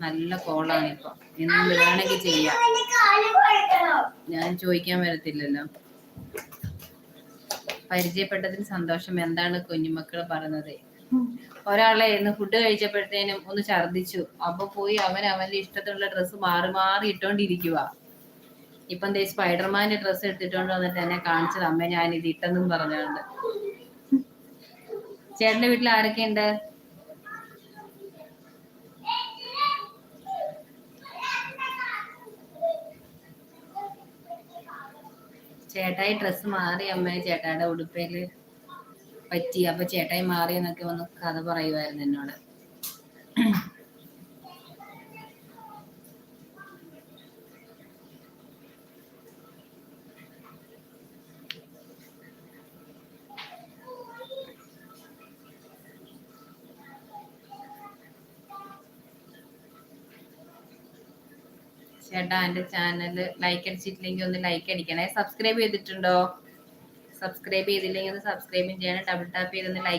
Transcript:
നല്ല കോളാണ് ഇപ്പൊ. എന്ത് വേണമെങ്കിൽ ചെയ്യാം. ഞാൻ ചോദിക്കാൻ വരത്തില്ലല്ലോ. പരിചയപ്പെട്ടതിന് സന്തോഷം. എന്താണ് കുഞ്ഞുമക്കൾ പറഞ്ഞത്? ഒരാളെ ഇന്ന് ഫുഡ് കഴിച്ചപ്പോഴത്തേനും ഒന്ന് ഛർദിച്ചു. അപ്പൊ പോയി അവന്റെ ഇഷ്ടത്തിനുള്ള ഡ്രസ്സ് മാറി മാറി ഇട്ടോണ്ടിരിക്കുക. ഇപ്പം സ്പൈഡർമാന്റെ ഡ്രസ്സ് എടുത്തിട്ടോണ്ട് വന്നിട്ട് എന്നെ കാണിച്ചത്, അമ്മ ഞാൻ ഇത് ഇട്ടെന്നും പറഞ്ഞുകൊണ്ട്. ചേട്ടന്റെ വീട്ടിൽ ആരൊക്കെയുണ്ട്? ചേട്ടായി ഡ്രസ്സ് മാറി അമ്മ, ചേട്ടായുടെ ഉടുപ്പയില് പറ്റി. അപ്പൊ ചേട്ടായി മാറിയെന്നൊക്കെ ഒന്ന് കഥ പറയുമായിരുന്നു എന്നോട്. ചേട്ടാ എന്റെ ചാനൽ ലൈക്ക് അടിച്ചിട്ടില്ലെങ്കിൽ ഒന്ന് ലൈക്ക് അടിക്കണേ. സബ്സ്ക്രൈബ് ചെയ്തിട്ടുണ്ടോ? സബ്സ്ക്രൈബ് ചെയ്തില്ലെങ്കിൽ ഒന്ന് സബ്സ്ക്രൈബ് ചെയ്യണം. ഡബിൾ ടാപ്പ് ചെയ്തൊന്ന് ലൈക്ക്